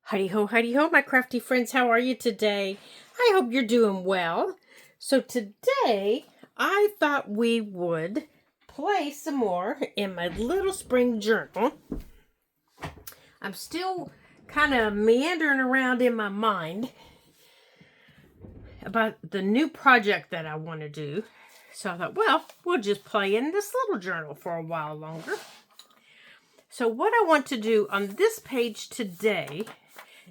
Heidi ho, my crafty friends. How are you today? I hope you're doing well. So today, I thought we would play some more in my little spring journal. I'm still kind of meandering around in my mind about the new project that I want to do. So I thought, well, we'll just play in this little journal for a while longer. So what I want to do on this page today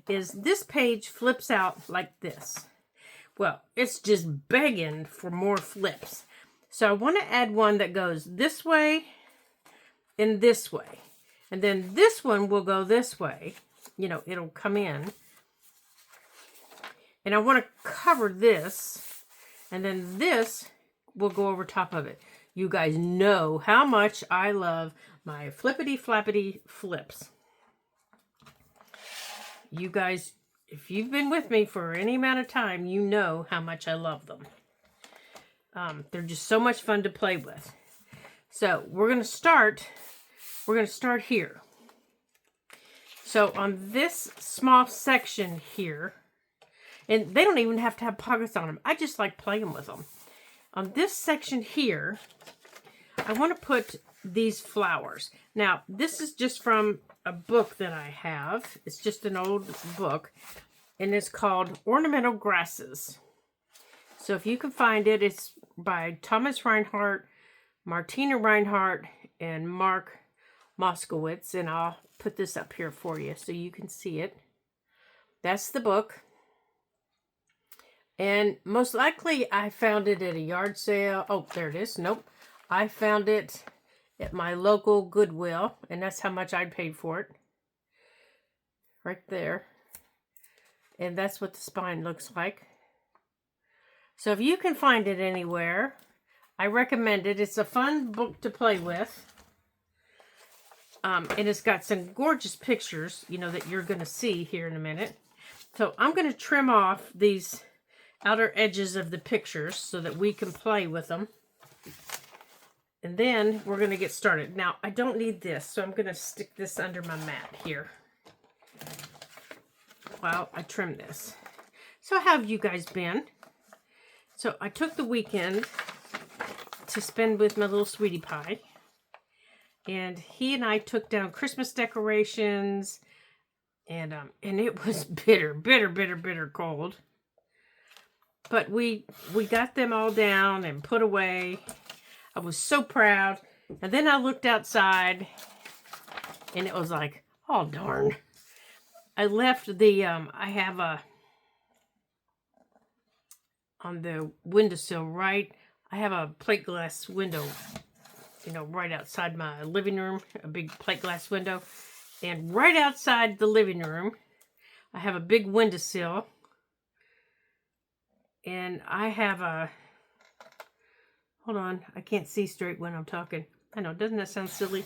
is this page flips out like this. Well, it's just begging for more flips. So I want to add one that goes this way and this way. And then this one will go this way. You know, it'll come in. And I want to cover this. And then this will go over top of it. You guys know how much I love my flippity flappity flips. You guys, if you've been with me for any amount of time, you know how much I love them. They're just so much fun to play with. So we're going to start here. So on this small section here, and they don't even have to have pockets on them. I just like playing with them. On this section here, I want to put these flowers. Now, this is just from a book that I have. It's just an old book, and it's called Ornamental Grasses. So if you can find it, it's by Thomas Reinhardt, Martina Reinhardt, and Mark Moskowitz, and I'll put this up here for you so you can see it. That's the book. And most likely I found it at a yard sale. Oh, there it is. Nope. I found it at my local Goodwill, and that's how much I paid for it. Right there. And that's what the spine looks like. So if you can find it anywhere, I recommend it. It's a fun book to play with. And it's got some gorgeous pictures, you know, that you're going to see here in a minute. So I'm going to trim off these outer edges of the pictures so that we can play with them. And then we're going to get started. Now, I don't need this, so I'm going to stick this under my mat here while I trim this. So how have you guys been? So I took the weekend to spend with my little sweetie pie. And he and I took down Christmas decorations. And it was bitter cold. But we got them all down and put away. I was so proud. And then I looked outside and it was like, oh darn. I left the, I have on the windowsill, right? I have a plate glass window, you know, right outside my living room, a big plate glass window. And right outside the living room, I have a big windowsill. And I have a, hold on, I can't see straight when I'm talking. I know, doesn't that sound silly?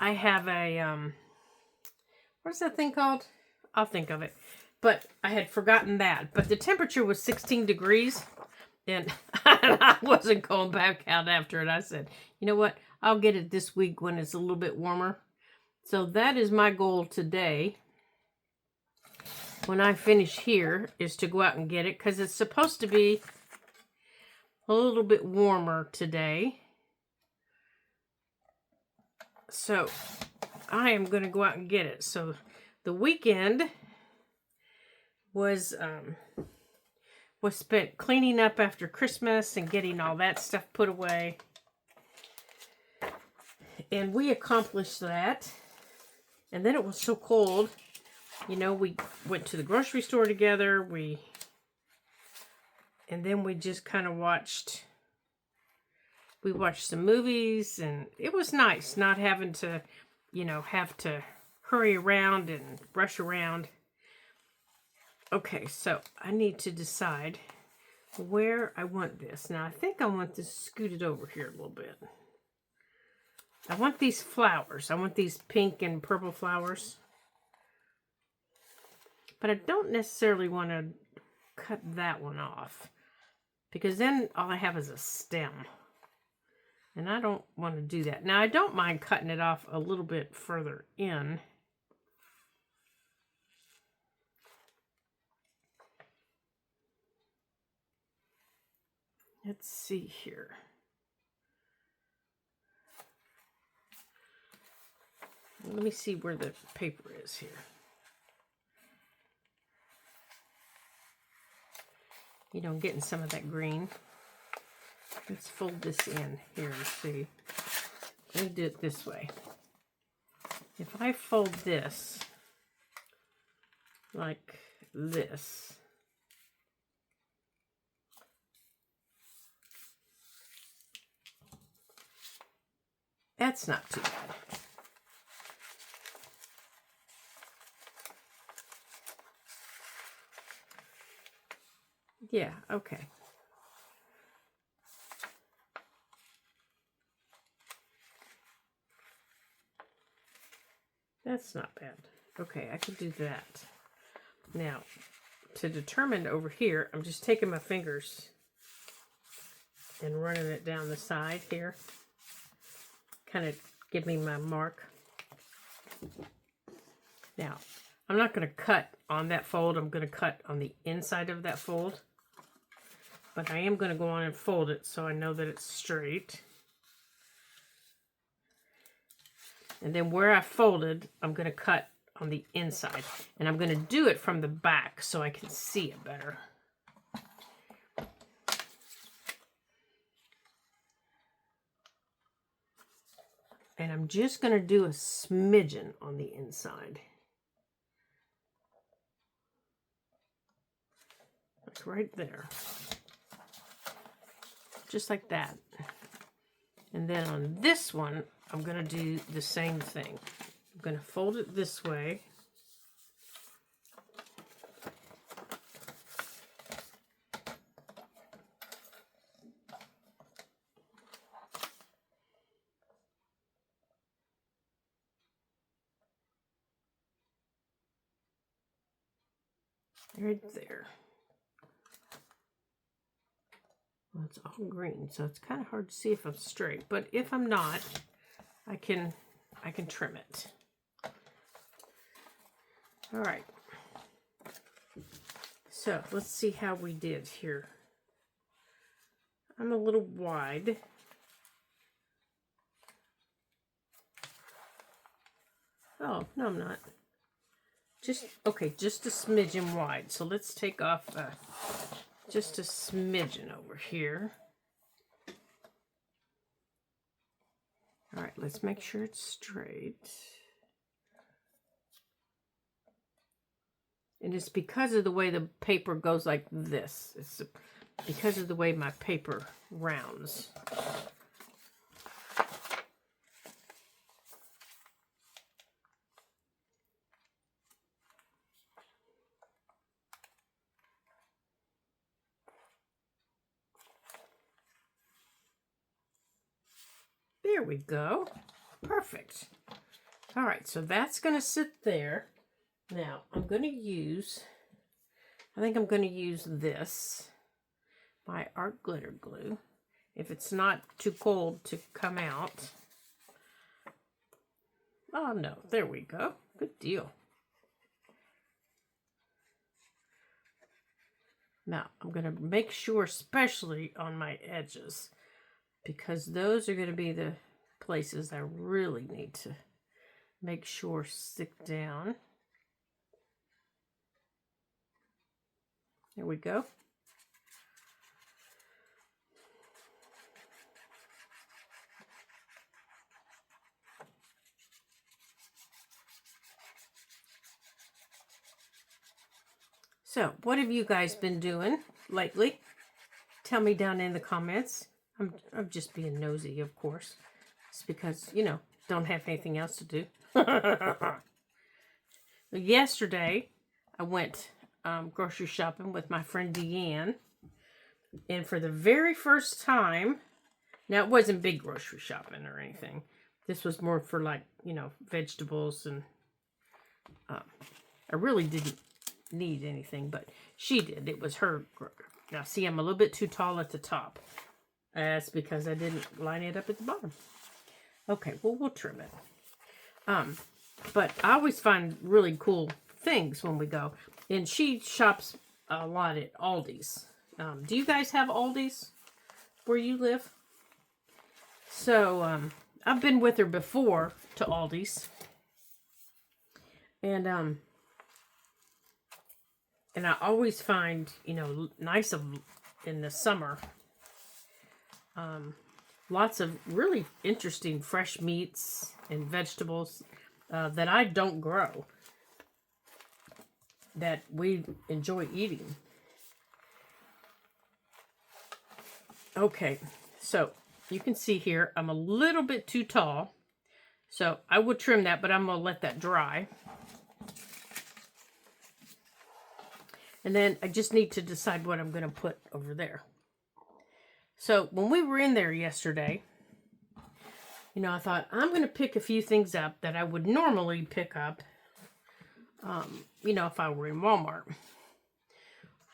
I have a, what is that thing called? I'll think of it. But I had forgotten that. But the temperature was 16 degrees. And I wasn't going back out after it. I said, you know what? I'll get it this week when it's a little bit warmer. So that is my goal today. When I finish here, is to go out and get it. Because it's supposed to be a little bit warmer today. So I am going to go out and get it. So the weekend was spent cleaning up after Christmas and getting all that stuff put away. And we accomplished that. And then it was so cold. You know, we went to the grocery store together. And then we just kind of watched some movies, and it was nice not having to, you know, have to hurry around and rush around. Okay, so I need to decide where I want this. Now, I think I want this scooted over here a little bit. I want these flowers. I want these pink and purple flowers. But I don't necessarily want to cut that one off, because then all I have is a stem. And I don't want to do that. Now, I don't mind cutting it off a little bit further in. Let's see here. Let me see where the paper is here. You know, I'm getting some of that green. Let's fold this in here and see. Let me do it this way. If I fold this like this, that's not too bad. Yeah, okay. That's not bad. Okay, I can do that. Now, to determine over here, I'm just taking my fingers and running it down the side here. Kind of give me my mark. Now, I'm not going to cut on that fold. I'm going to cut on the inside of that fold. But I am going to go on and fold it so I know that it's straight. And then where I folded, I'm going to cut on the inside. And I'm going to do it from the back so I can see it better. And I'm just going to do a smidgen on the inside. Like right there. Just like that. And then on this one, I'm going to do the same thing. I'm going to fold it this way. Right there. Well, it's all green, so it's kind of hard to see if I'm straight. But if I'm not, I can trim it. All right. So let's see how we did here. I'm a little wide. Oh, no, I'm not. Just a smidgen wide. So let's take off just a smidgen over here. All right, let's make sure it's straight. And it's because of the way the paper goes like this. It's because of the way my paper rounds. There we go. Perfect. All right, so that's going to sit there. Now, I think I'm going to use this, my art glitter glue, if it's not too cold to come out. Oh, no, there we go. Good deal. Now, I'm going to make sure, especially on my edges, because those are going to be the places I really need to make sure stick down. There we go. So, what have you guys been doing lately? Tell me down in the comments. I'm just being nosy, of course. It's because, you know, don't have anything else to do. Yesterday, I went grocery shopping with my friend Deanne. And for the very first time, now it wasn't big grocery shopping or anything. This was more for like, you know, vegetables and I really didn't need anything, but she did. It was her. Now, see, I'm a little bit too tall at the top. That's because I didn't line it up at the bottom. Okay, well, we'll trim it. But I always find really cool things when we go. And she shops a lot at Aldi's. Do you guys have Aldi's? where you live. So, I've been with her before to Aldi's. And I always find, you know, nice in the summer. Lots of really interesting fresh meats and vegetables that I don't grow, that we enjoy eating. Okay, so you can see here I'm a little bit too tall, so I will trim that, but I'm going to let that dry. And then I just need to decide what I'm going to put over there. So when we were in there yesterday, you know, I thought I'm going to pick a few things up that I would normally pick up, you know, if I were in Walmart.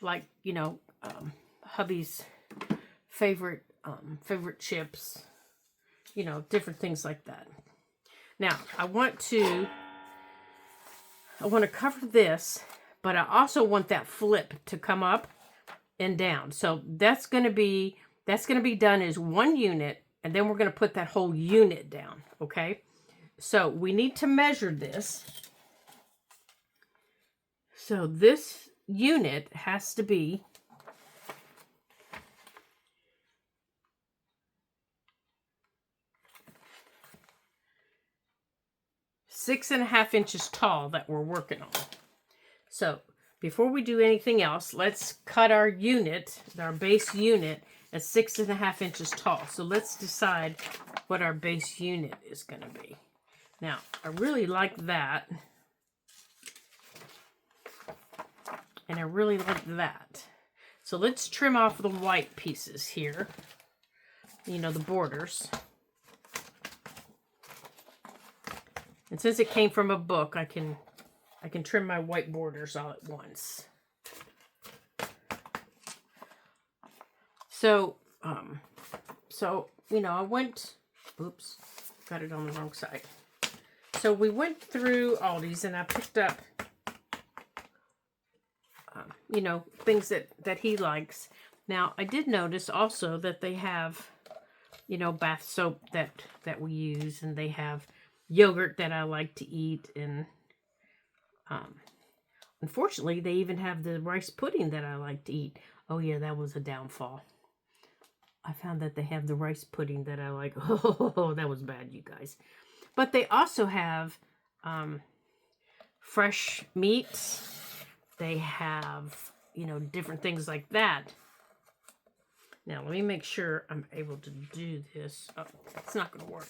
Like, you know, hubby's favorite chips, you know, different things like that. Now, I want to cover this, but I also want that flip to come up and down. So that's going to be done as one unit, and then we're going to put that whole unit down, okay? So we need to measure this. So this unit has to be 6.5 inches tall that we're working on. So before we do anything else, let's cut our unit, our base unit, at 6.5 inches tall. So let's decide what our base unit is going to be. Now, I really like that. And I really like that. So let's trim off the white pieces here. You know, the borders. And since it came from a book, I can trim my white borders all at once. So, you know, I went, oops, got it on the wrong side. So we went through Aldi's and I picked up, you know, things that he likes. Now, I did notice also that they have, you know, bath soap that we use, and they have yogurt that I like to eat, and unfortunately, they even have the rice pudding that I like to eat. Oh yeah, that was a downfall. I found that they have the rice pudding that I like. Oh, that was bad, you guys. But they also have fresh meats. They have, you know, different things like that. Now, let me make sure I'm able to do this. Oh, it's not going to work.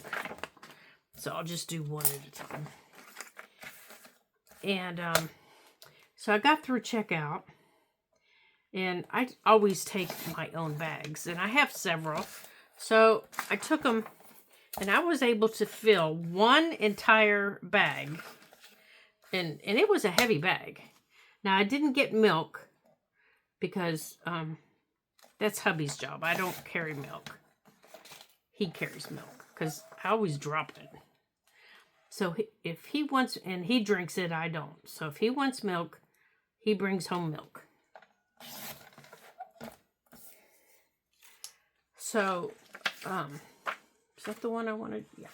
So I'll just do one at a time. And so I got through checkout. And I always take my own bags. And I have several. So I took them. And I was able to fill one entire bag. And it was a heavy bag. Now, I didn't get milk. Because that's hubby's job. I don't carry milk. He carries milk. Because I always drop it. So if he wants, and he drinks it, I don't. So if he wants milk, he brings home milk. So, is that the one I wanted? Yeah.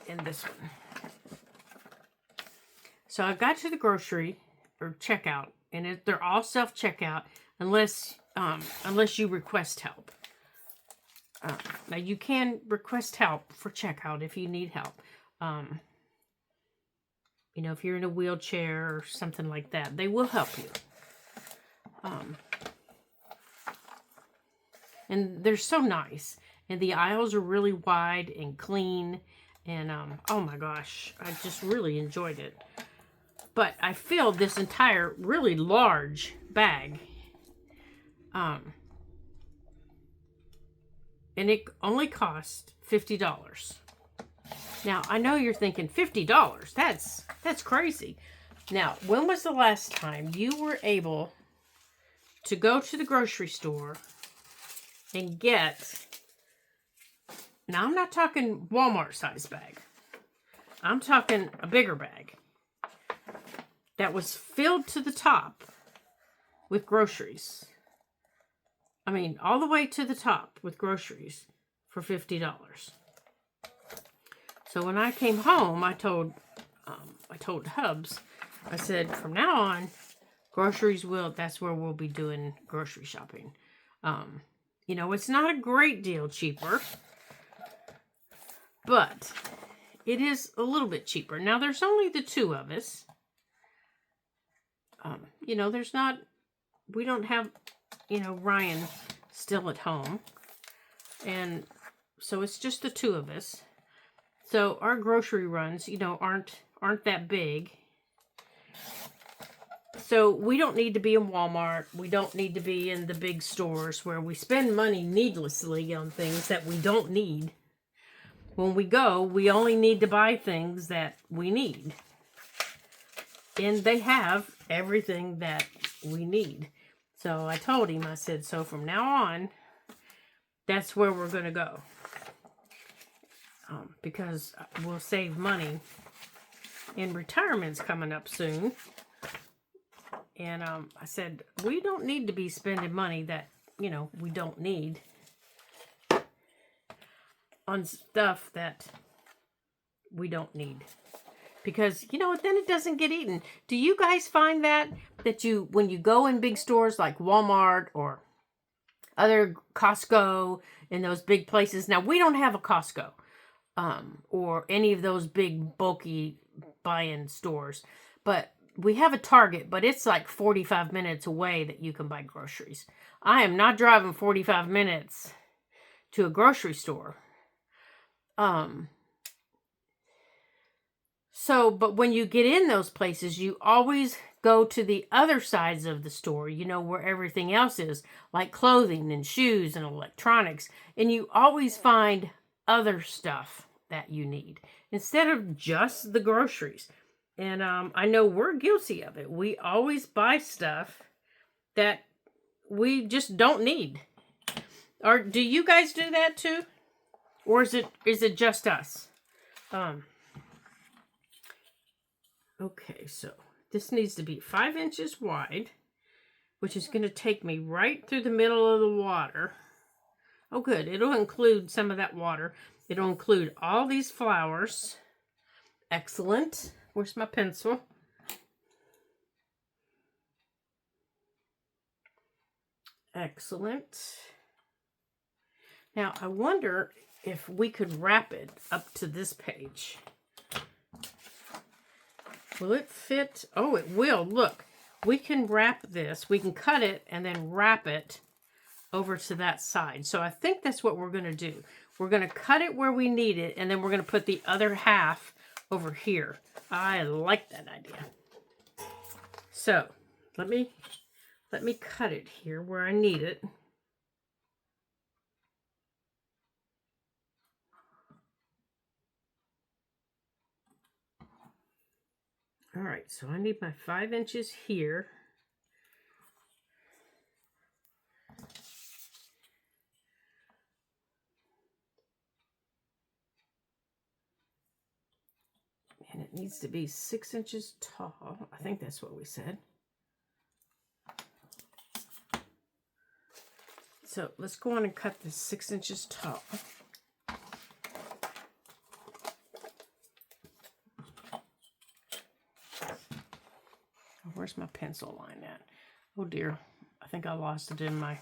And this one. So I got to the grocery, or checkout, and they're all self-checkout, unless you request help. Now, you can request help for checkout if you need help. You know, if you're in a wheelchair or something like that, they will help you. And they're so nice. And the aisles are really wide and clean. And, oh my gosh, I just really enjoyed it. But I filled this entire really large bag. And it only cost $50. Now, I know you're thinking $50. That's crazy. Now, when was the last time you were able to go to the grocery store and get, now I'm not talking Walmart size bag. I'm talking a bigger bag that was filled to the top with groceries. I mean, all the way to the top with groceries for $50. So when I came home, I told Hubs, I said, from now on, that's where we'll be doing grocery shopping. You know, it's not a great deal cheaper, but it is a little bit cheaper. Now, there's only the two of us. You know, we don't have, you know, Ryan still at home. And so it's just the two of us. So our grocery runs, you know, aren't that big. So we don't need to be in Walmart. We don't need to be in the big stores where we spend money needlessly on things that we don't need. When we go, we only need to buy things that we need. And they have everything that we need. So I told him, I said, so from now on, that's where we're going to go. Because we'll save money. And retirement's coming up soon. And I said, we don't need to be spending money that, you know, we don't need on stuff that we don't need. Because, you know, then it doesn't get eaten. Do you guys find that when you go in big stores like Walmart or other Costco and those big places. Now, we don't have a Costco or any of those big bulky buy-in stores. But we have a Target, but it's like 45 minutes away that you can buy groceries. I am not driving 45 minutes to a grocery store. But when you get in those places, you always go to the other sides of the store, you know, where everything else is, like clothing and shoes and electronics. And you always find other stuff that you need instead of just the groceries. And I know we're guilty of it. We always buy stuff that we just don't need. Or do you guys do that too? Or is it just us? Okay, so this needs to be 5 inches wide, which is going to take me right through the middle of the water. Oh, good. It'll include some of that water. It'll include all these flowers. Excellent. Where's my pencil? Excellent. Now, I wonder if we could wrap it up to this page. Will it fit? Oh, it will. Look, we can wrap this. We can cut it and then wrap it over to that side. So I think that's what we're going to do. We're going to cut it where we need it, and then we're going to put the other half over here. I like that idea. So let me cut it here where I need it. All right, so I need my 5 inches here. And it needs to be 6 inches tall. I think that's what we said. So let's go on and cut this 6 inches tall. Where's my pencil line at? Oh dear, I think I lost it in my...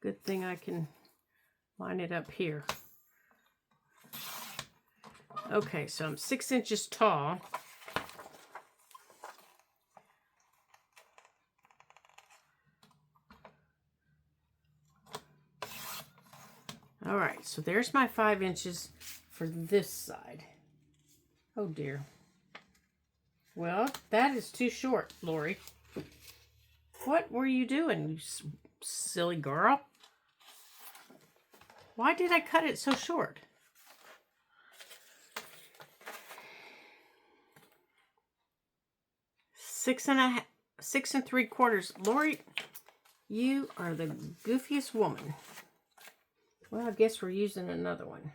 Good thing I can line it up here. Okay, so I'm 6 inches tall. All right, so there's my 5 inches for this side. Oh dear. Well, that is too short, Lori. What were you doing, you silly girl? Why did I cut it so short? Six and 3/4. Lori, you are the goofiest woman. Well, I guess we're using another one.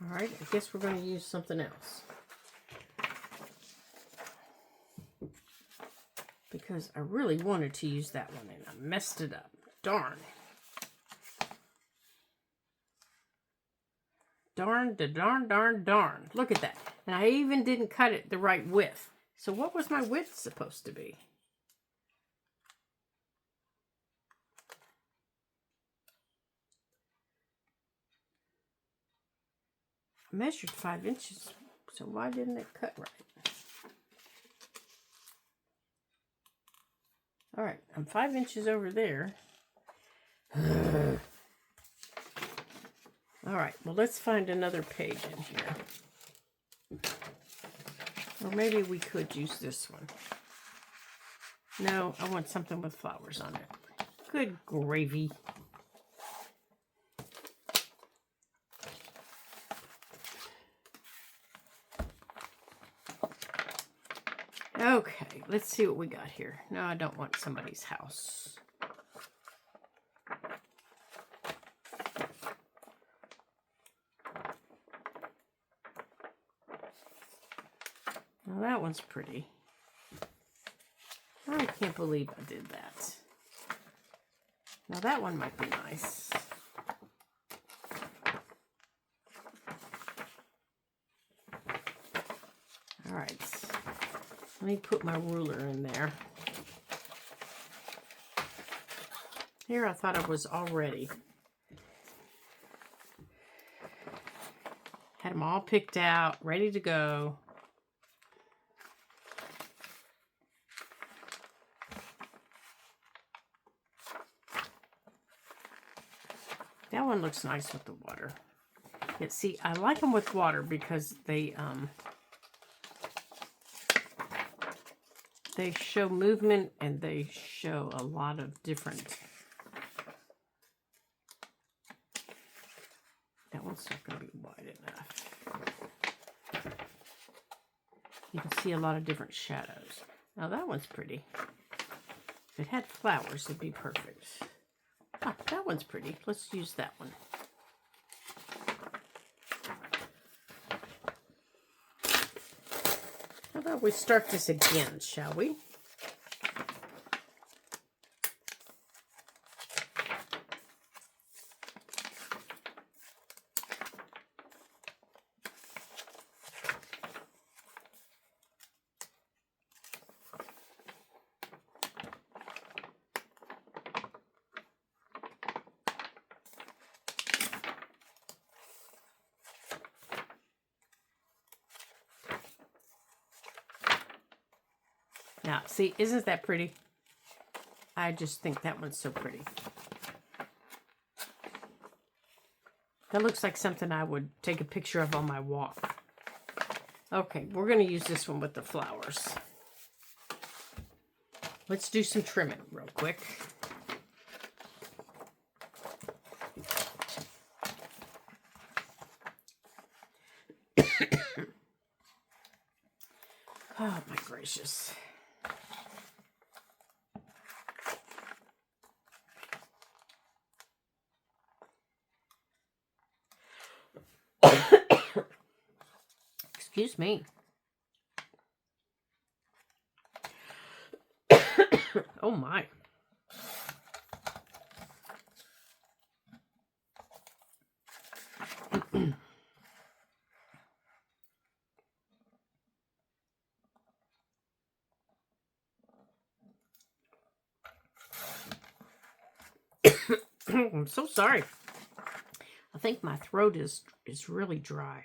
All right, I guess we're going to use something else. Because I really wanted to use that one and I messed it up. Darn. Darn. Look at that. And I even didn't cut it the right width. So what was my width supposed to be? I measured 5 inches. So why didn't it cut right? All right, I'm 5 inches over there. All right, well, let's find another page in here. Or maybe we could use this one. No, I want something with flowers on it. Good gravy. Okay, let's see what we got here. No, I don't want somebody's house. Now that one's pretty. I can't believe I did that. Now that one might be nice. All right. Let me put my ruler in there. Here I thought I was all ready. Had them all picked out, ready to go. That one looks nice with the water. Yeah, see, I like them with water because they show movement and they show a lot of different. That one's not going to be wide enough. You can see a lot of different shadows. Now that one's pretty. If it had flowers, it'd be perfect. Ah, that one's pretty. Let's use that one. How about we start this again, shall we? Now, see, isn't that pretty? I just think that one's so pretty. That looks like something I would take a picture of on my walk. Okay, we're going to use this one with the flowers. Let's do some trimming real quick. Oh, my gracious. Excuse me. Oh my. I'm so sorry. I think my throat is really dry.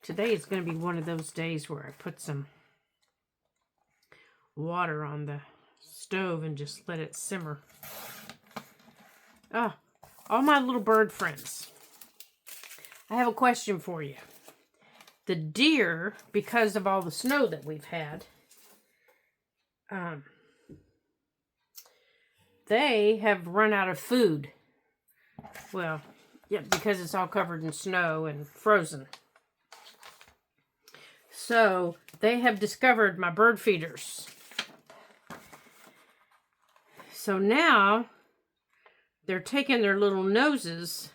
Today is going to be one of those days where I put some water on the stove and just let it simmer. Ah, all my little bird friends. I have a question for you. The deer, because of all the snow that we've had, they have run out of food. Well, yeah, because it's all covered in snow and frozen. So they have discovered my bird feeders. So now they're taking their little noses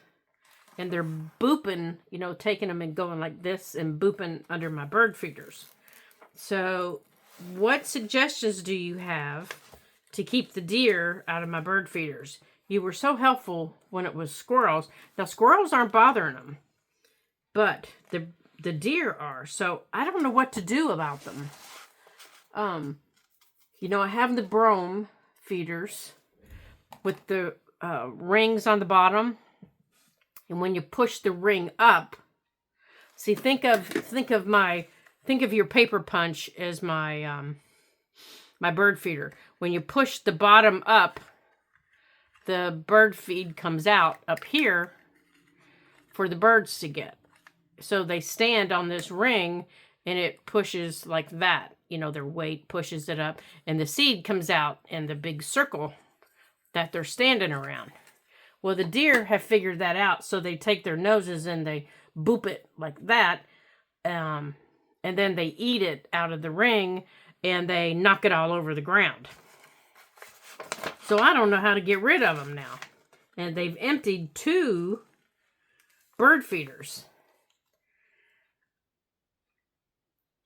and they're booping, you know, taking them and going like this and booping under my bird feeders. So what suggestions do you have to keep the deer out of my bird feeders? You were so helpful when it was squirrels. Now, squirrels aren't bothering them, but the deer are. So I don't know what to do about them. You know, I have the brome feeders with the rings on the bottom. And when you push the ring up, see, think of your paper punch as my my bird feeder. When you push the bottom up, the bird feed comes out up here for the birds to get. So they stand on this ring and it pushes like that. You know, their weight pushes it up and the seed comes out in the big circle that they're standing around. Well, the deer have figured that out, so they take their noses and they boop it like that, and then they eat it out of the ring, and they knock it all over the ground. So I don't know how to get rid of them now. And they've emptied 2 bird feeders.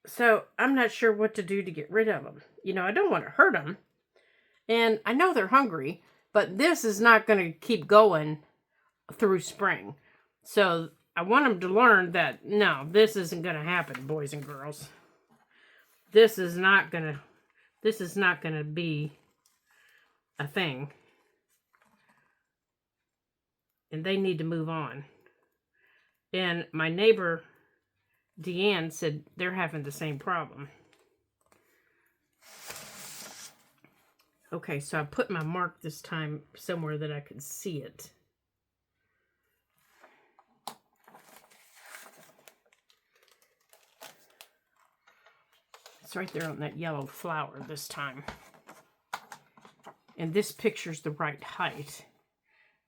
So I'm not sure what to do to get rid of them. You know, I don't want to hurt them, and I know they're hungry, but this is not going to keep going through spring. So I want them to learn that, no, this isn't going to happen, boys and girls. This is not going to be a thing. And they need to move on. And my neighbor, Deanne, said they're having the same problem. Okay, so I put my mark this time somewhere that I could see it. It's right there on that yellow flower this time. And this picture's the right height.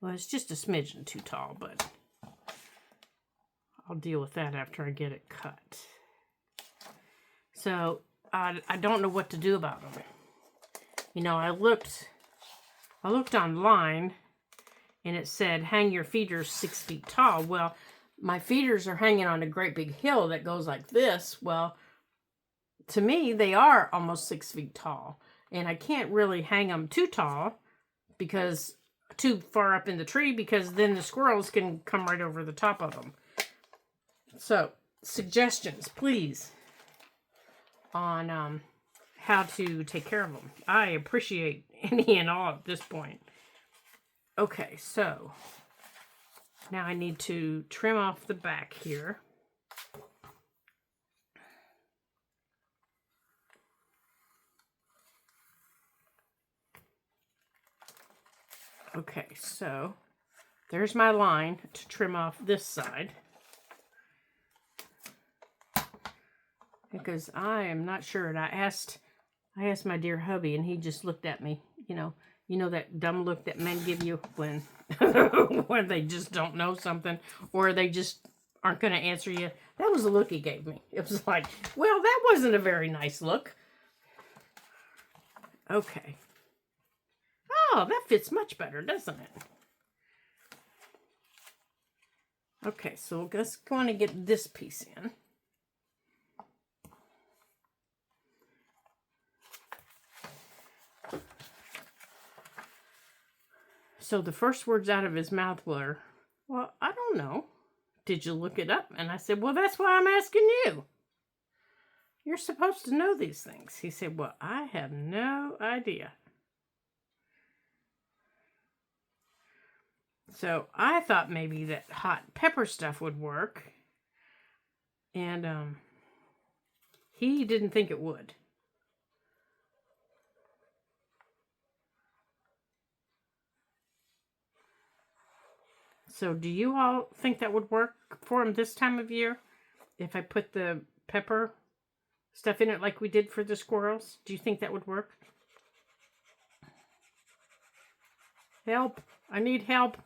Well, it's just a smidgen too tall, but I'll deal with that after I get it cut. So I don't know what to do about them. You know, I looked online and it said hang your feeders 6 feet tall. Well, my feeders are hanging on a great big hill that goes like this. Well, to me, they are almost 6 feet tall. And I can't really hang them too tall because too far up in the tree, because then the squirrels can come right over the top of them. So, suggestions, please, on how to take care of them. I appreciate any and all at this point. Okay, so now I need to trim off the back here. Okay, so there's my line to trim off this side. Because I am not sure, and I asked my dear hubby, and he just looked at me, you know that dumb look that men give you when when they just don't know something, or they just aren't going to answer you. That was the look he gave me. It was like, well, that wasn't a very nice look. Okay. Oh, that fits much better, doesn't it? Okay, so we're just going to get this piece in. So the first words out of his mouth were, well, I don't know. Did you look it up? And I said, well, that's why I'm asking you. You're supposed to know these things. He said, well, I have no idea. So I thought maybe that hot pepper stuff would work. And he didn't think it would. So do you all think that would work for him this time of year? If I put the pepper stuff in it like we did for the squirrels? Do you think that would work? Help. I need help.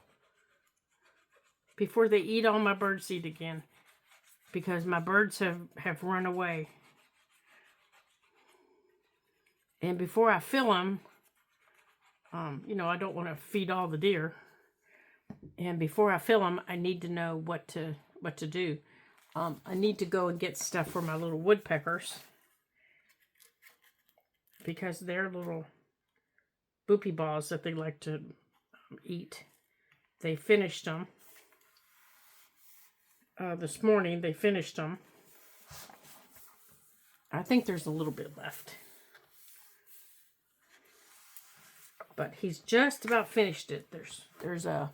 Before they eat all my birdseed again. Because my birds have run away. And before I fill them, I don't want to feed all the deer. And before I fill them, I need to know what to do. I need to go and get stuff for my little woodpeckers, because they're little boopy balls that they like to eat. They finished them. This morning they finished them. I think there's a little bit left. But he's just about finished it. There's a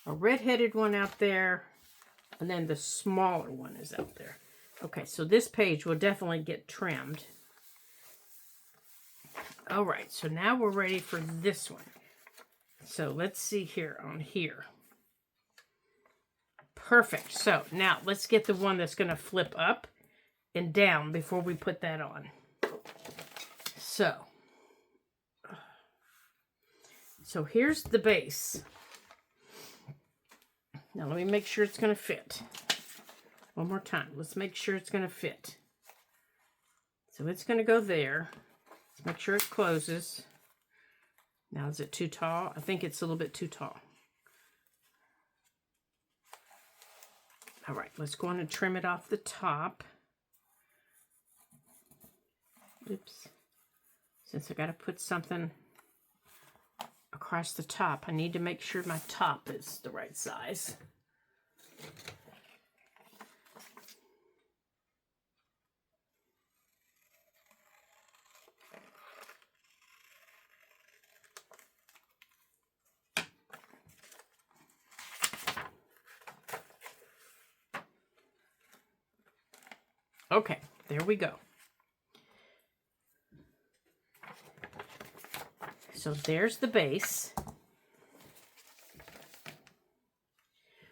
red-headed one out there, and then the smaller one is out there. Okay, so this page will definitely get trimmed. All right, so now we're ready for this one. So let's see here on here. Perfect. So now let's get the one that's going to flip up and down before we put that on. So here's the base. Now let me make sure it's going to fit. One more time. Let's make sure it's going to fit. So it's going to go there. Let's make sure it closes. Now is it too tall? I think it's a little bit too tall. All right, let's go on and trim it off the top. Oops. Since I got to put something across the top, I need to make sure my top is the right size. Okay, there we go. So there's the base.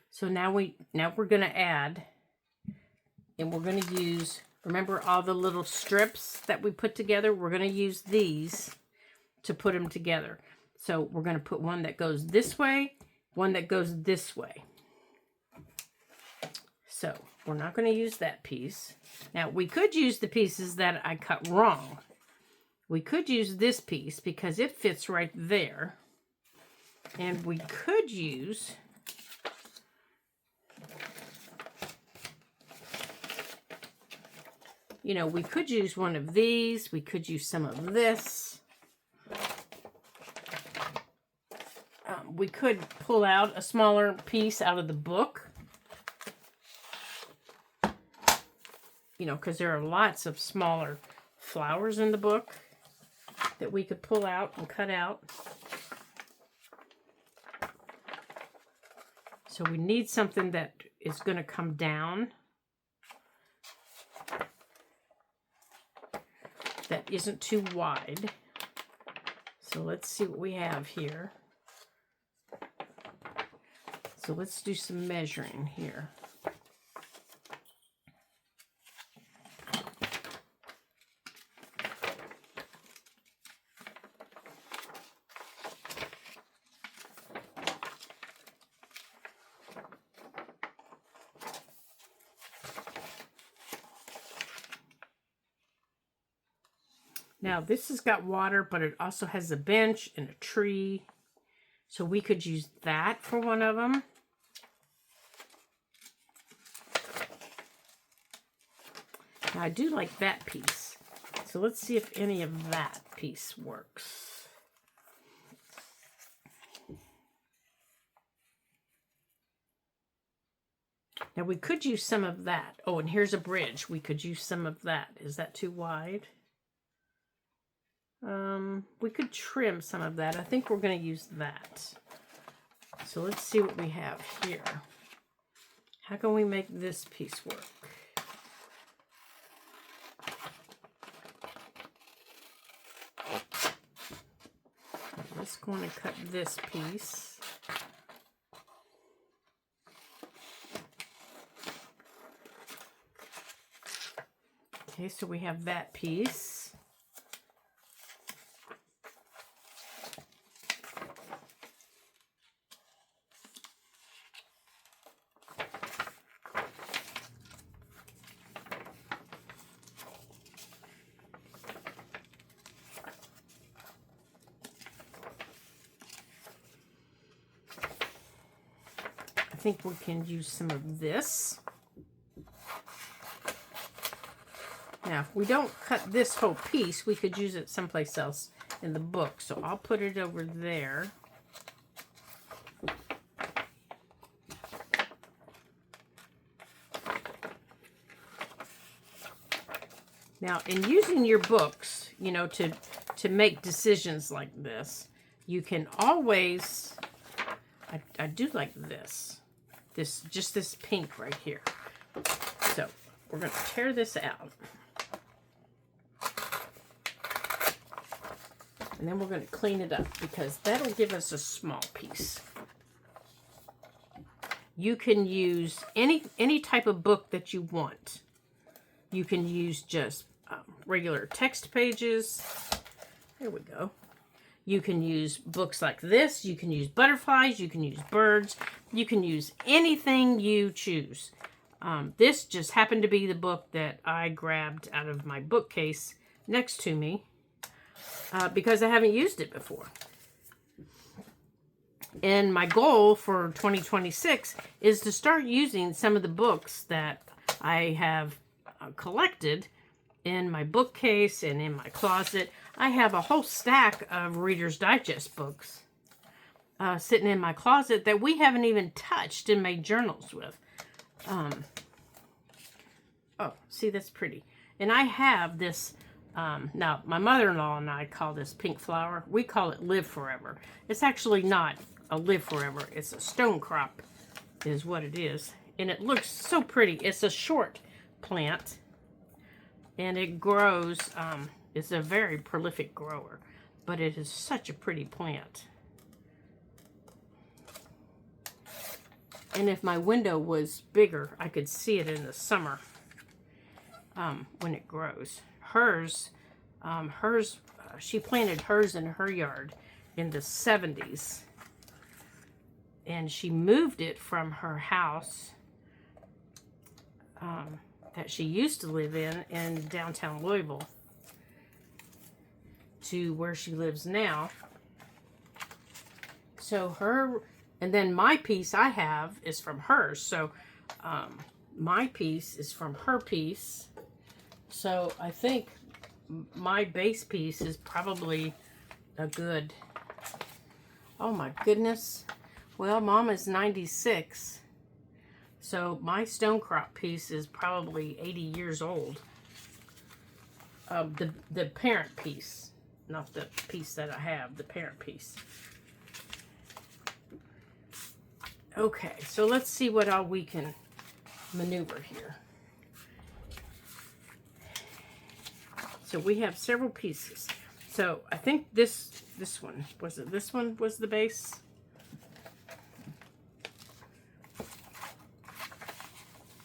So now we're going to add, and we're going to use, remember all the little strips that we put together? We're going to use these to put them together. So we're going to put one that goes this way, one that goes this way. So we're not going to use that piece. Now we could use the pieces that I cut wrong. We could use this piece because it fits right there. And we could use we could use one of these. We could use some of this. We could pull out a smaller piece out of the book. Because there are lots of smaller flowers in the book that we could pull out and cut out. So we need something that is going to come down, that isn't too wide. So let's see what we have here. So let's do some measuring here. Now this has got water, but it also has a bench and a tree. So we could use that for one of them. Now I do like that piece. So let's see if any of that piece works. Now we could use some of that. Oh, and here's a bridge. We could use some of that. Is that too wide? We could trim some of that. I think we're going to use that. So let's see what we have here. How can we make this piece work? Let's go on and cut this piece. Okay, so we have that piece. think we can use some of this. Now, if we don't cut this whole piece, we could use it someplace else in the book. So I'll put it over there. Now, in using your books, you know, to make decisions like this, you can always, I do like this, just this pink right here. So we're going to tear this out. And then we're going to clean it up because that'll give us a small piece. You can use any type of book that you want. You can use just regular text pages. There we go. You can use books like this. You can use butterflies. You can use birds. You can use anything you choose. This just happened to be the book that I grabbed out of my bookcase next to me because I haven't used it before. And my goal for 2026 is to start using some of the books that I have collected in my bookcase and in my closet. I have a whole stack of Reader's Digest books sitting in my closet that we haven't even touched and made journals with. Oh, see, that's pretty. And I have this, now my mother-in-law and I call this pink flower. We call it Live Forever. It's actually not a Live Forever. It's a stone crop is what it is. And it looks so pretty. It's a short plant. And it grows, it's a very prolific grower. But it is such a pretty plant. And if my window was bigger, I could see it in the summer when it grows. She planted hers in her yard in the 70s. And she moved it from her house that she used to live in downtown Louisville to where she lives now. So and then my piece I have is from hers. So my piece is from her piece. So I think my base piece is probably a good, oh my goodness. Well, Mom is 96. So my stone crop piece is probably 80 years old. The parent piece, not the piece that I have, the parent piece. Okay, so let's see what all we can maneuver here. So we have several pieces. So I think this one, was it this one was the base?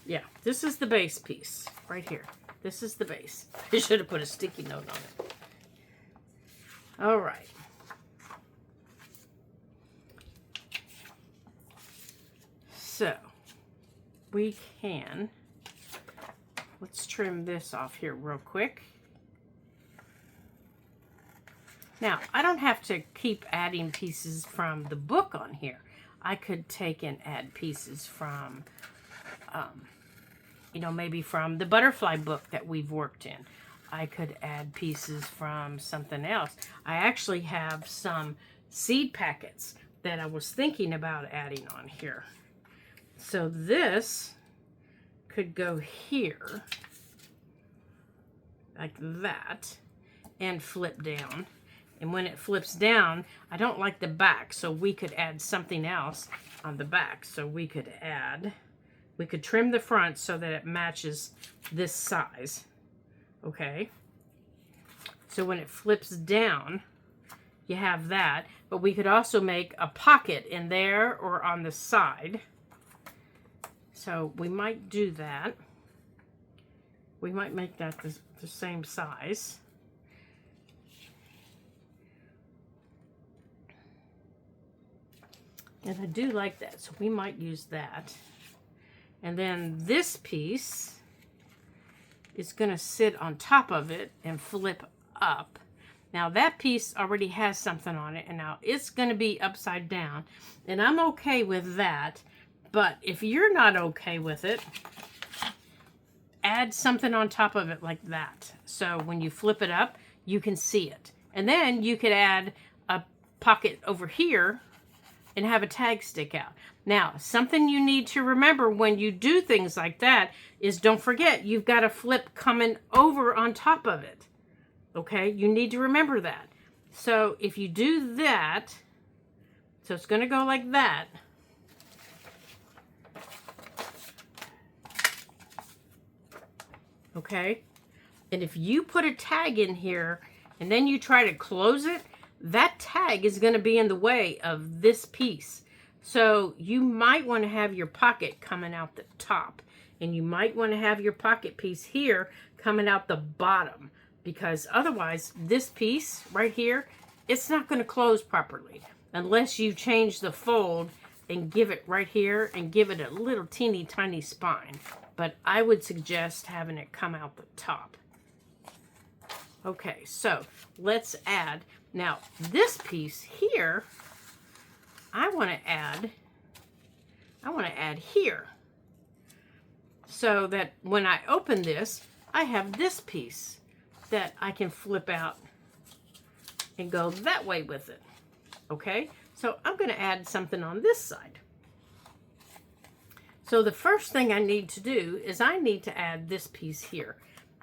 Yeah, this is the base piece right here. This is the base. I should have put a sticky note on it. All right. So we can, let's trim this off here real quick. Now, I don't have to keep adding pieces from the book on here. I could take and add pieces from, you know, maybe from the butterfly book that we've worked in. I could add pieces from something else. I actually have some seed packets that I was thinking about adding on here. So this could go here, like that, and flip down. And when it flips down, I don't like the back, so we could add something else on the back. So we could trim the front so that it matches this size. Okay. So when it flips down, you have that. But we could also make a pocket in there or on the side. So we might do that. We might make that the same size. And I do like that, so we might use that. And then this piece is going to sit on top of it and flip up. Now that piece already has something on it, and now it's going to be upside down. And I'm okay with that But if you're not okay with it, add something on top of it like that. So when you flip it up, you can see it. And then you could add a pocket over here and have a tag stick out. Now, something you need to remember when you do things like that is don't forget you've got a flip coming over on top of it. Okay, you need to remember that. So if you do that, so it's going to go like that. Okay, and if you put a tag in here and then you try to close it, that tag is going to be in the way of this piece. So you might want to have your pocket coming out the top, and you might want to have your pocket piece here coming out the bottom, because otherwise this piece right here, it's not going to close properly unless you change the fold and give it right here and give it a little teeny tiny spine. But I would suggest having it come out the top. Okay, so let's add, now this piece here, I want to add here. So that when I open this, I have this piece that I can flip out and go that way with it. Okay, so I'm going to add something on this side. So the first thing I need to do is I need to add this piece here.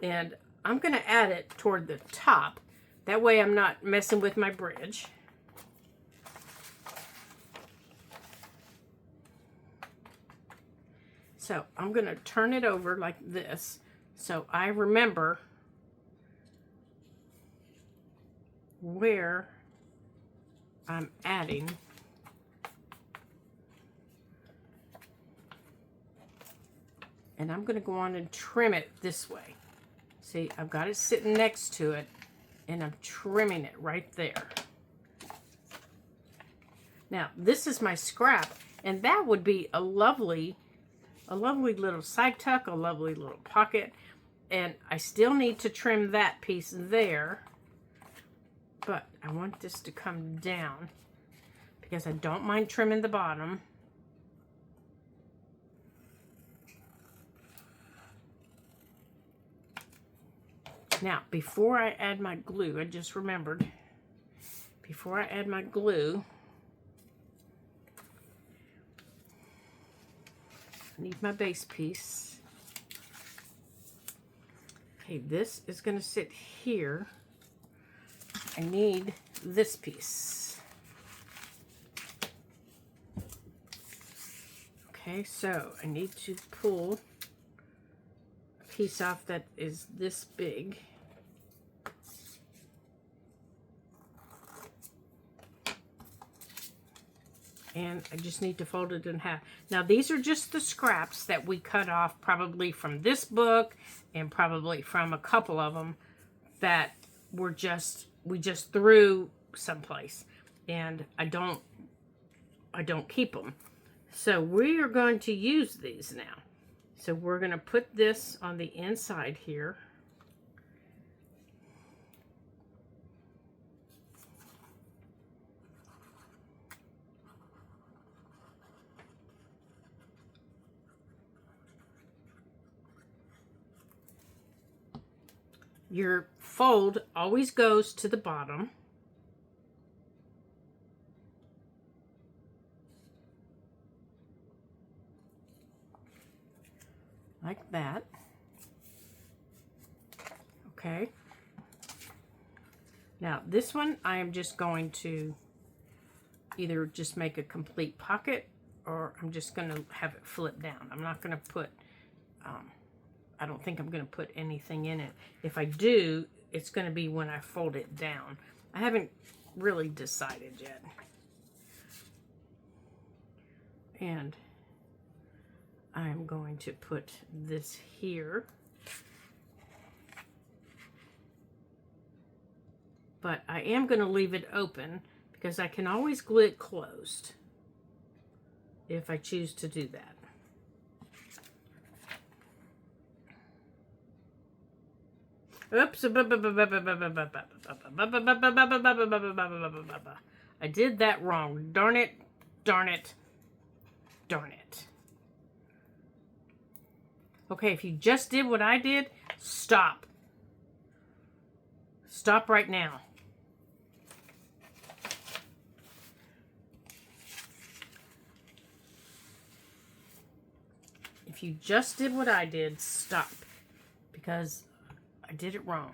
And I'm going to add it toward the top. That way I'm not messing with my bridge. So I'm going to turn it over like this so I remember where I'm adding and I'm going to go on and trim it this way. See, I've got it sitting next to it and I'm trimming it right there. Now, this is my scrap, and that would be a lovely little side tuck, a lovely little pocket, and I still need to trim that piece there, but I want this to come down because I don't mind trimming the bottom. Now, before I add my glue, I just remembered, before I add my glue, I need my base piece. Okay, this is going to sit here. I need this piece. Okay, so I need to pull a piece off that is this big. And I just need to fold it in half. Now, these are just the scraps that we cut off probably from this book and probably from a couple of them that were we just threw someplace. And I don't keep them. So we are going to use these now. So we're going to put this on the inside here. Your fold always goes to the bottom. Like that. Okay. Now this one I am just going to either just make a complete pocket or I'm just going to have it flip down. I'm not going to put I don't think I'm going to put anything in it. If I do, it's going to be when I fold it down. I haven't really decided yet. And I'm going to put this here. But I am going to leave it open because I can always glue it closed if I choose to do that. Oops. I did that wrong. Darn it. Darn it. Darn it. Okay, if you just did what I did, stop. Stop right now. If you just did what I did, stop. Because I did it wrong.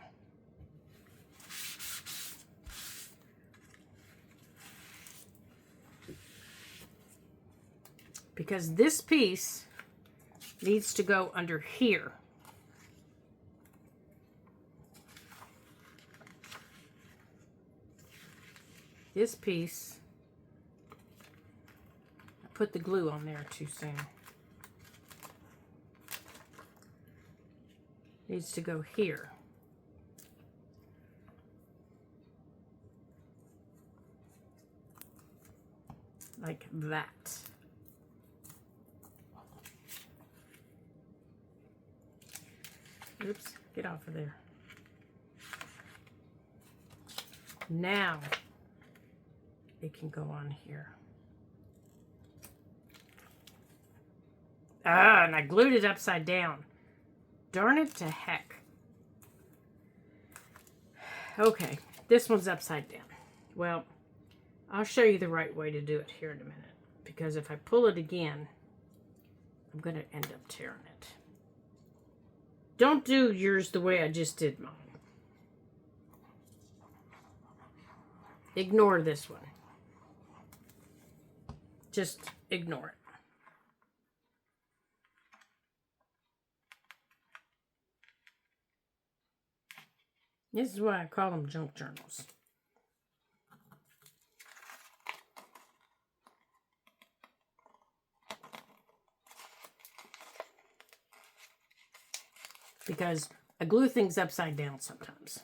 Because this piece needs to go under here. This piece, I put the glue on there too soon. Needs to go here. Like that. Oops, get off of there. Now, it can go on here. Ah, and I glued it upside down. Darn it to heck. Okay, this one's upside down. Well, I'll show you the right way to do it here in a minute. Because if I pull it again, I'm going to end up tearing it. Don't do yours the way I just did mine. Ignore this one. Just ignore it. This is why I call them junk journals. Because I glue things upside down sometimes.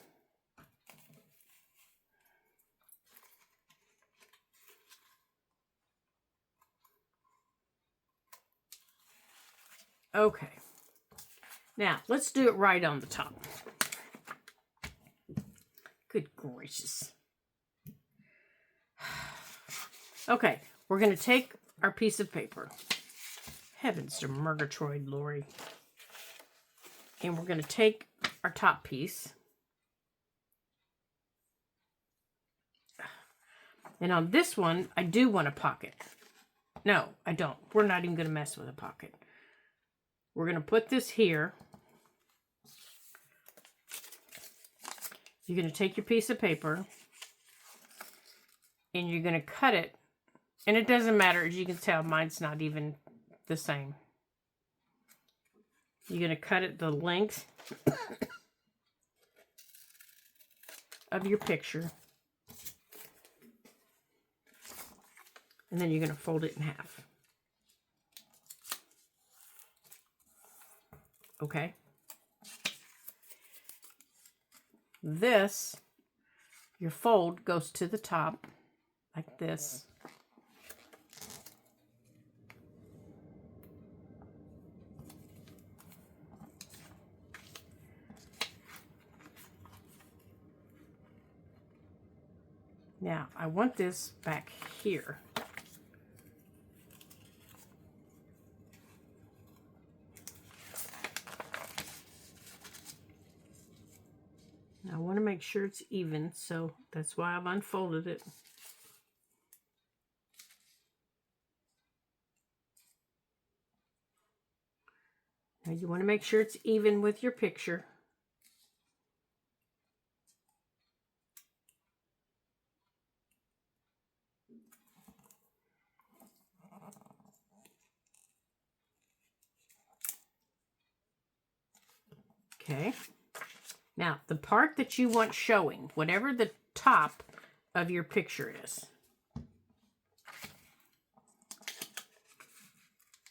Okay. Now, let's do it right on the top. Good gracious. Okay, we're going to take our piece of paper. Heavens to Murgatroyd, Lori. And we're going to take our top piece. And on this one, I do want a pocket. No, I don't. We're not even going to mess with a pocket. We're going to put this here. You're going to take your piece of paper and you're going to cut it. And it doesn't matter, as you can tell, mine's not even the same. You're going to cut it the length of your picture. And then you're going to fold it in half. Okay? This, your fold goes to the top, like this. Now, I want this back here. I want to make sure it's even, so that's why I've unfolded it. Now you want to make sure it's even with your picture. Okay. Now, the part that you want showing, whatever the top of your picture is,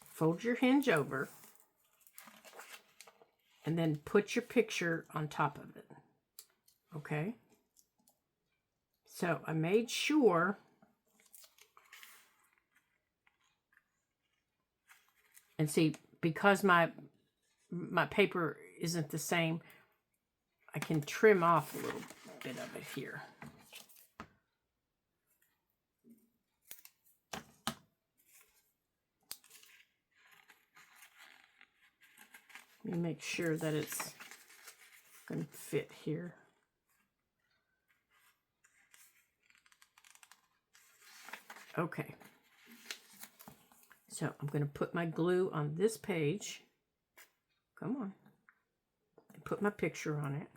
fold your hinge over and then put your picture on top of it. Okay? So I made sure and see, because my paper isn't the same, I can trim off a little bit of it here. Let me make sure that it's going to fit here. Okay. So I'm going to put my glue on this page. Come on. And put my picture on it.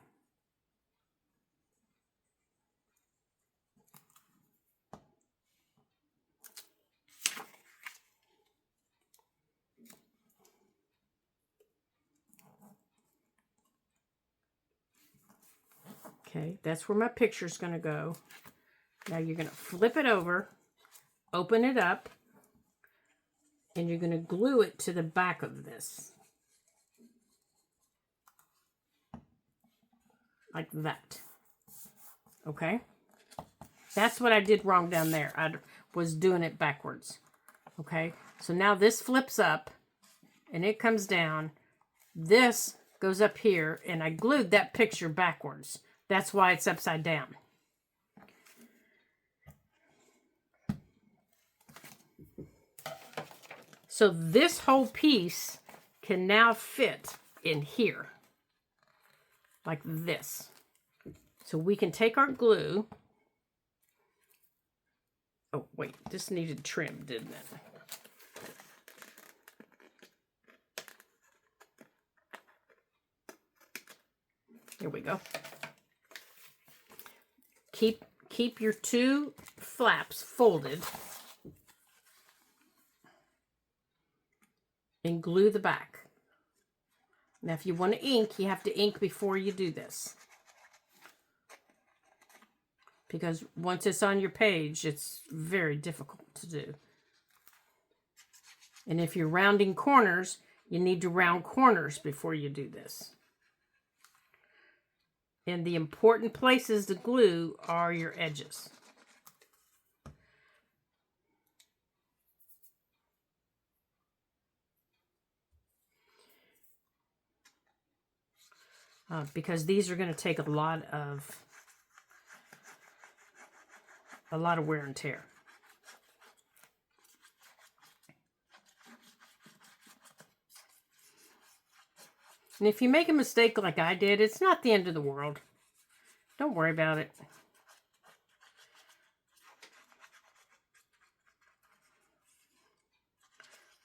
Okay, that's where my picture is going to go. Now you're going to flip it over, open it up, and you're going to glue it to the back of this. Like that. Okay? That's what I did wrong down there. I was doing it backwards. Okay? So now this flips up, and it comes down. This goes up here, and I glued that picture backwards. That's why it's upside down. So this whole piece can now fit in here. Like this. So we can take our glue. Oh, wait. This needed trim, didn't it? Here we go. Keep your two flaps folded and glue the back. Now, if you want to ink, you have to ink before you do this. Because once it's on your page, it's very difficult to do. And if you're rounding corners, you need to round corners before you do this. And the important places to glue are your edges. Because these are going to take a lot of wear and tear. And if you make a mistake like I did, it's not the end of the world. Don't worry about it.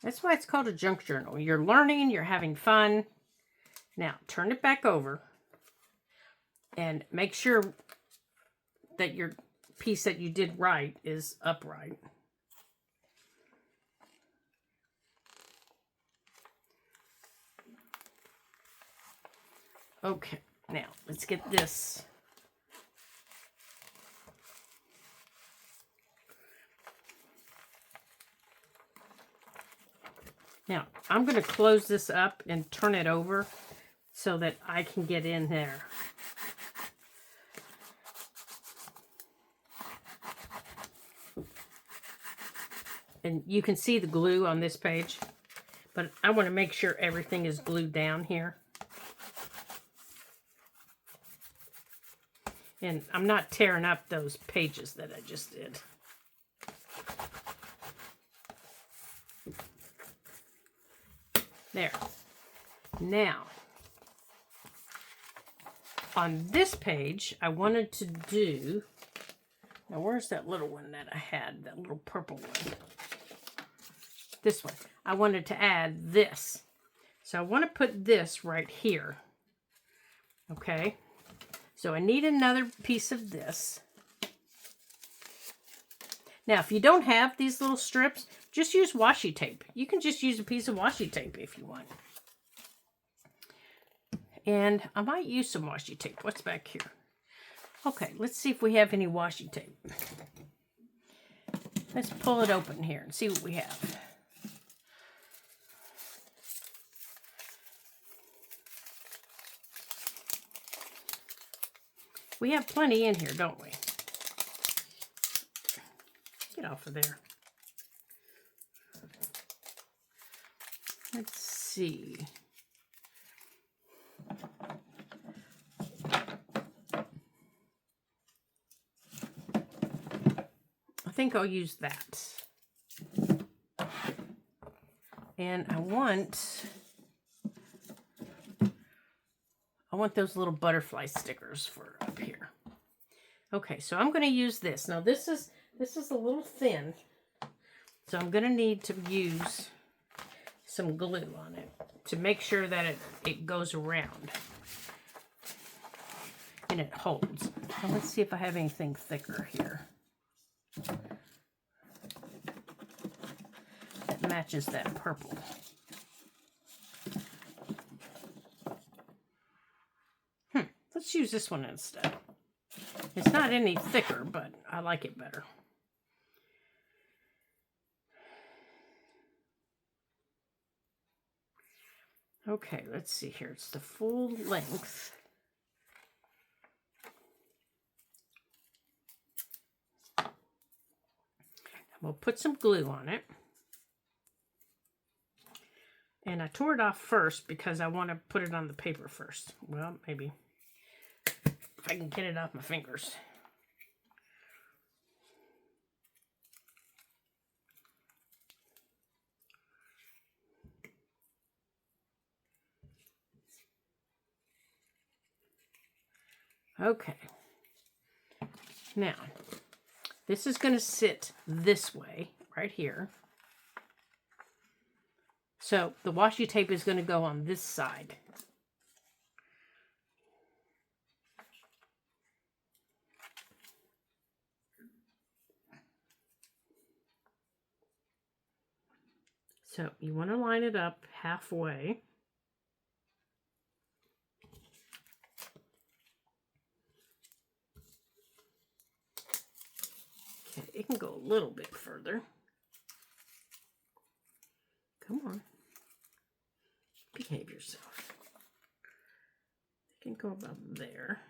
That's why it's called a junk journal. You're learning, you're having fun. Now, turn it back over and make sure that your piece that you did right is upright. Okay, now let's get this. Now, I'm going to close this up and turn it over so that I can get in there. And you can see the glue on this page, but I want to make sure everything is glued down here. And I'm not tearing up those pages that I just did. There. Now, on this page, I wanted to do... Now, where's that little one that I had? That little purple one. This one. I wanted to add this. So I want to put this right here. Okay. So I need another piece of this. Now, if you don't have these little strips, just use washi tape. You can just use a piece of washi tape if you want. And I might use some washi tape. What's back here? Okay, let's see if we have any washi tape. Let's pull it open here and see what we have. We have plenty in here, don't we? Get off of there. Let's see. I think I'll use that. And I want want those little butterfly stickers for up here. Okay, so I'm going to use this. Now this is a little thin, so I'm going to need to use some glue on it to make sure that it goes around and it holds. Now let's see if I have anything thicker here that matches that purple. Let's use this one instead. It's not any thicker, but I like it better. Okay, let's see here. It's the full length. We'll put some glue on it. And I tore it off first because I want to put it on the paper first. Well, maybe if I can get it off my fingers. Okay. Now, this is going to sit this way, right here. So the washi tape is going to go on this side. So you want to line it up halfway. Okay, it can go a little bit further. Come on. Behave yourself. It can go about there.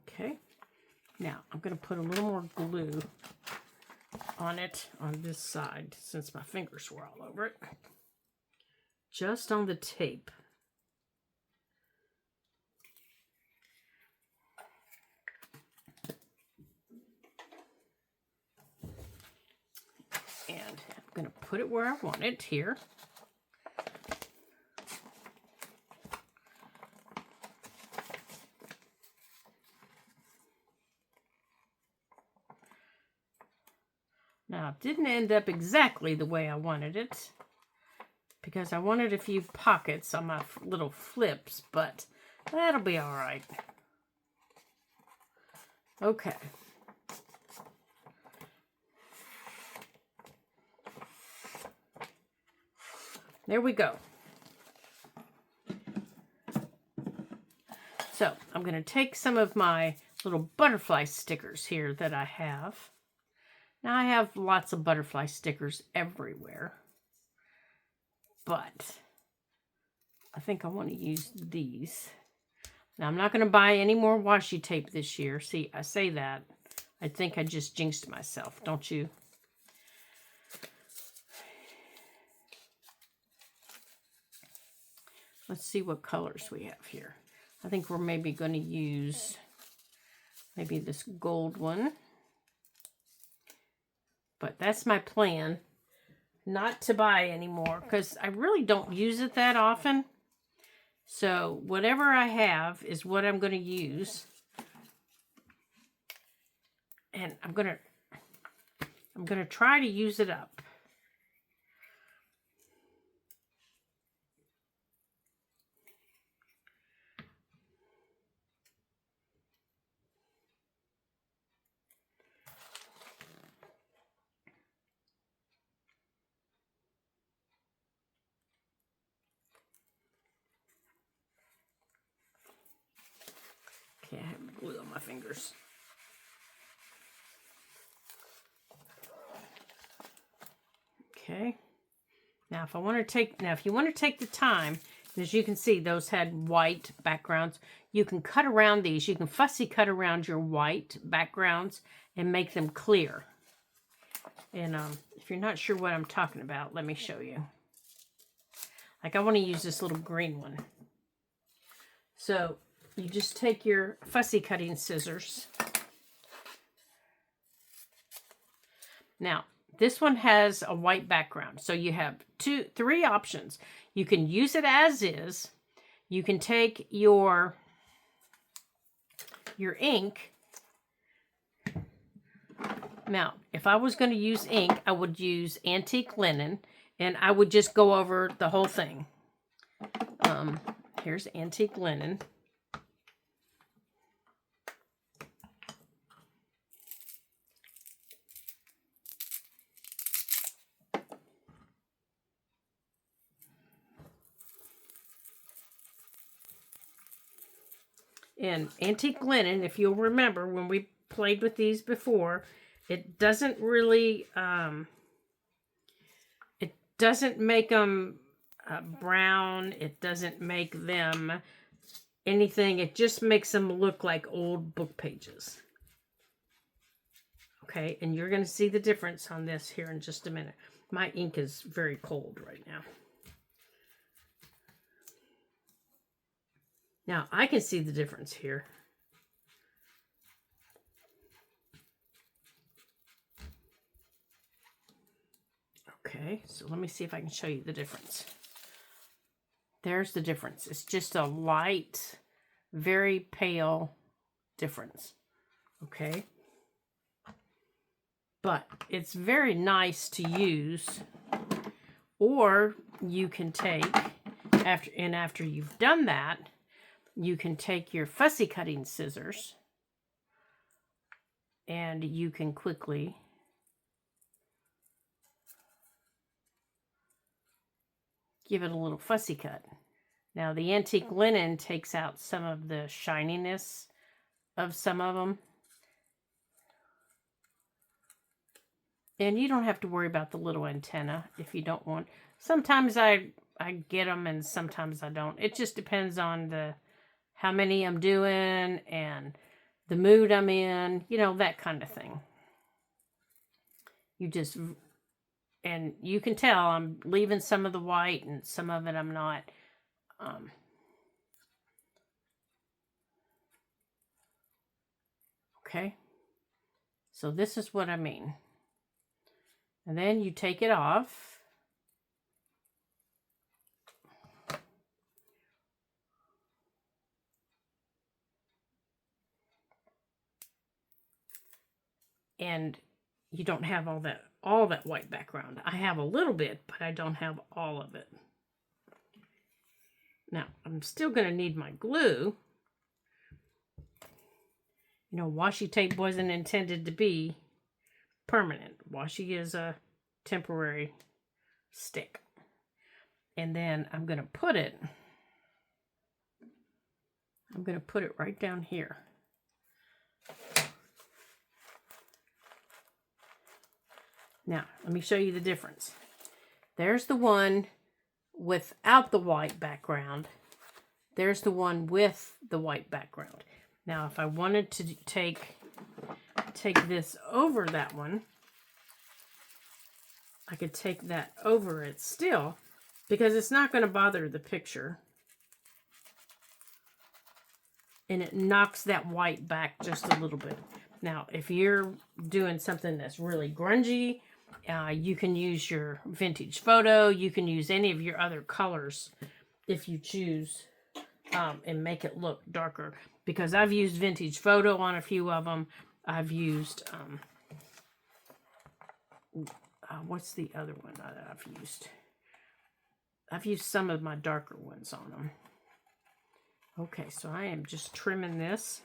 Okay, now I'm going to put a little more glue on it on this side since my fingers were all over it. Just on the tape. And I'm going to put it where I want it here. Now, it didn't end up exactly the way I wanted it because I wanted a few pockets on my little flips, but that'll be all right. Okay. There we go. So, I'm going to take some of my little butterfly stickers here that I have. Now, I have lots of butterfly stickers everywhere, but I think I want to use these. Now, I'm not going to buy any more washi tape this year. See, I say that. I think I just jinxed myself, don't you? Let's see what colors we have here. I think we're maybe going to use maybe this gold one. But that's my plan, not to buy anymore, because I really don't use it that often. So whatever I have is what I'm going to use. And I'm going to try to use it up. Okay, I have glue on my fingers. Okay. Now, if you want to take the time, as you can see, those had white backgrounds. You can cut around these. You can fussy cut around your white backgrounds and make them clear. And if you're not sure what I'm talking about, let me show you. Like I want to use this little green one. So you just take your fussy cutting scissors. Now, this one has a white background. So you have three options. You can use it as is. You can take your ink. Now, if I was going to use ink, I would use antique linen, and I would just go over the whole thing. Here's antique linen. And antique linen, if you'll remember when we played with these before, it doesn't really, it doesn't make them brown. It doesn't make them anything. It just makes them look like old book pages. Okay, and you're going to see the difference on this here in just a minute. My ink is very cold right now. Now, I can see the difference here. Okay, so let me see if I can show you the difference. There's the difference. It's just a light, very pale difference. Okay? But it's very nice to use. Or you can take, after you've done that, you can take your fussy cutting scissors and you can quickly give it a little fussy cut. Now the antique linen takes out some of the shininess of some of them. And you don't have to worry about the little antenna if you don't want. Sometimes I get them and sometimes I don't. It just depends on how many I'm doing and the mood I'm in, you know, that kind of thing. And you can tell I'm leaving some of the white and some of it I'm not. Okay. So this is what I mean. And then you take it off. And you don't have all that white background. I have a little bit, but I don't have all of it. Now, I'm still going to need my glue. You know, washi tape wasn't intended to be permanent. Washi is a temporary stick. And then I'm going to put it right down here. Now, let me show you the difference. There's the one without the white background. There's the one with the white background. Now, if I wanted to take this over that one, I could take that over it still, because it's not going to bother the picture. And it knocks that white back just a little bit. Now, if you're doing something that's really grungy, you can use your vintage photo. You can use any of your other colors if you choose, and make it look darker. Because I've used vintage photo on a few of them. I've used, what's the other one that I've used? I've used some of my darker ones on them. Okay, so I am just trimming this.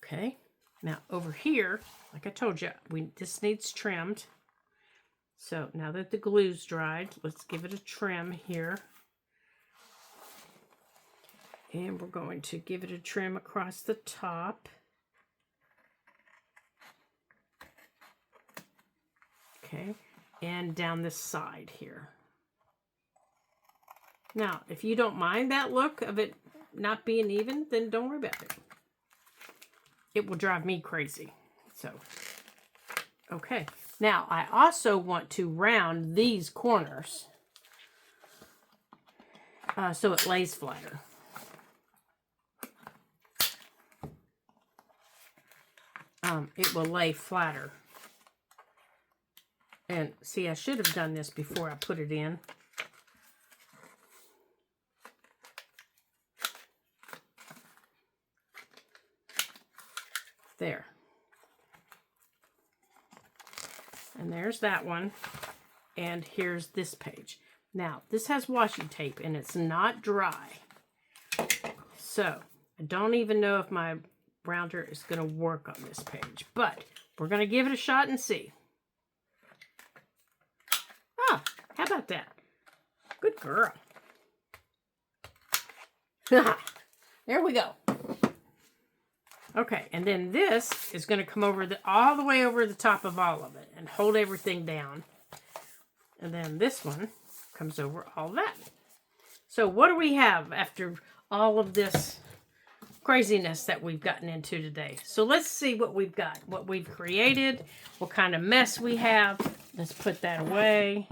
Okay, now over here, like I told you, this needs trimmed. So now that the glue's dried, let's give it a trim here. And we're going to give it a trim across the top. Okay, and down this side here. Now, if you don't mind that look of it not being even, then don't worry about it. It will drive me crazy. So, okay. Now, I also want to round these corners so it lays flatter. It will lay flatter. And see, I should have done this before I put it in. There. And there's that one. And here's this page. Now, this has washi tape and it's not dry. So, I don't even know if my rounder is going to work on this page. But, we're going to give it a shot and see. Ah, how about that? Good girl. There we go. Okay, and then this is going to come over all the way over the top of all of it and hold everything down. And then this one comes over all that. So what do we have after all of this craziness that we've gotten into today? So let's see what we've got, what we've created, what kind of mess we have. Let's put that away.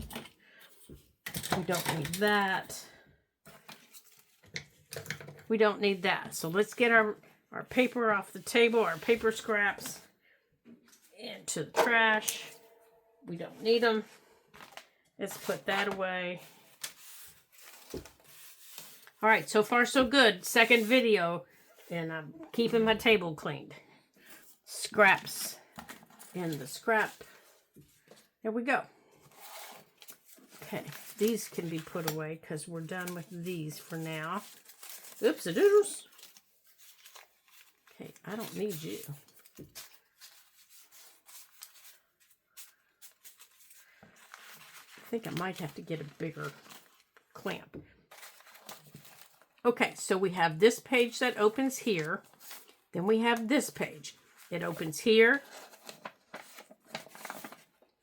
We don't need that. We don't need that. So let's get our paper off the table, our paper scraps into the trash. We don't need them. Let's put that away. All right, so far so good. Second video, and I'm keeping my table cleaned. Scraps in the scrap. There we go. Okay, these can be put away because we're done with these for now. Oops-a-doodles. Okay, I don't need you. I think I might have to get a bigger clamp. Okay, so we have this page that opens here. Then we have this page. It opens here.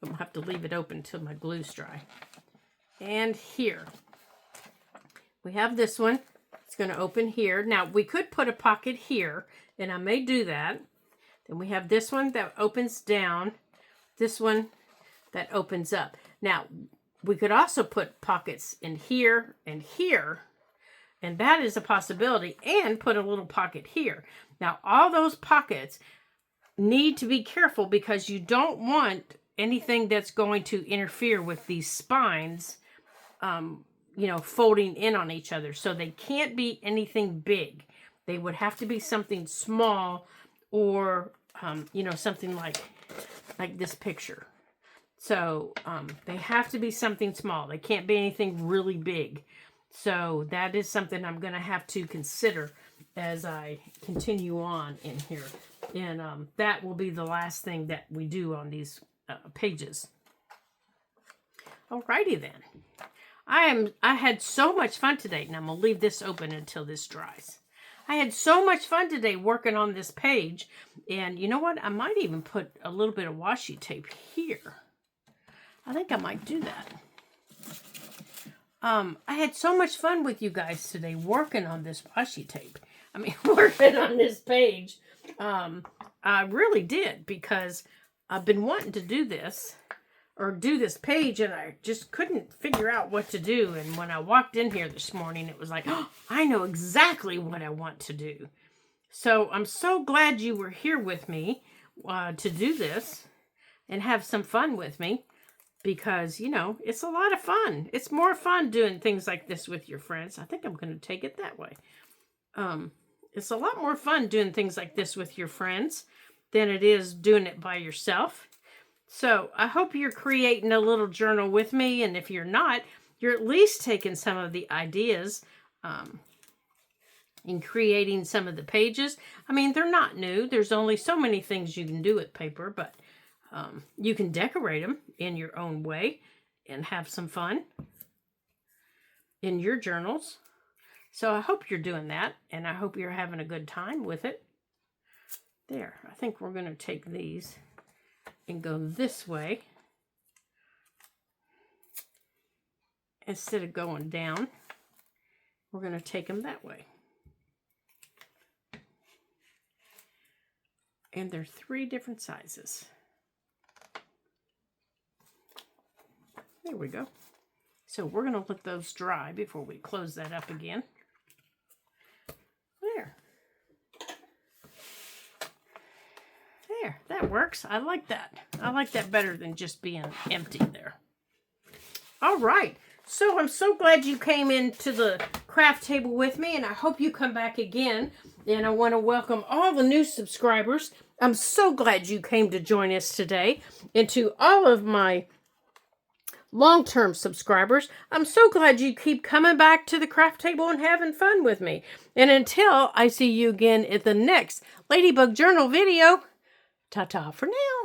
I'm going to have to leave it open until my glue's dry. And here. We have this one. It's going to open here. Now, we could put a pocket here, and I may do that. Then we have this one that opens down. This one that opens up. Now, we could also put pockets in here and here, and that is a possibility, and put a little pocket here. Now, all those pockets need to be careful because you don't want anything that's going to interfere with these spines, you know, folding in on each other. So they can't be anything big. They would have to be something small or, you know, something like this picture. So they have to be something small. They can't be anything really big. So that is something I'm going to have to consider as I continue on in here. And that will be the last thing that we do on these pages. Alrighty then. I had so much fun today, and I'm going to leave this open until this dries. I had so much fun today working on this page, and you know what? I might even put a little bit of washi tape here. I think I might do that. I had so much fun with you guys today working on this washi tape. I mean, working on this page. I really did, because I've been wanting to do this, or do this page, and I just couldn't figure out what to do. And when I walked in here this morning, it was like, oh, I know exactly what I want to do. So I'm so glad you were here with me to do this and have some fun with me, because, you know, it's a lot of fun. It's more fun doing things like this with your friends. I think I'm going to take it that way. It's a lot more fun doing things like this with your friends than it is doing it by yourself. So I hope you're creating a little journal with me, and if you're not, you're at least taking some of the ideas in creating some of the pages. I mean, they're not new. There's only so many things you can do with paper, but you can decorate them in your own way and have some fun in your journals. So I hope you're doing that, and I hope you're having a good time with it. There, I think we're going to take these and go this way instead of going down. we're going to take them that way. And they're 3 different sizes. There we go. So we're going to let those dry before we close that up again. There. There, that works. I like that. I like that better than just being empty there. All right. So I'm so glad you came into the craft table with me, and I hope you come back again. And I want to welcome all the new subscribers. I'm so glad you came to join us today. And to all of my long-term subscribers, I'm so glad you keep coming back to the craft table and having fun with me. And until I see you again at the next Ladybug Journal video, ta-ta for now.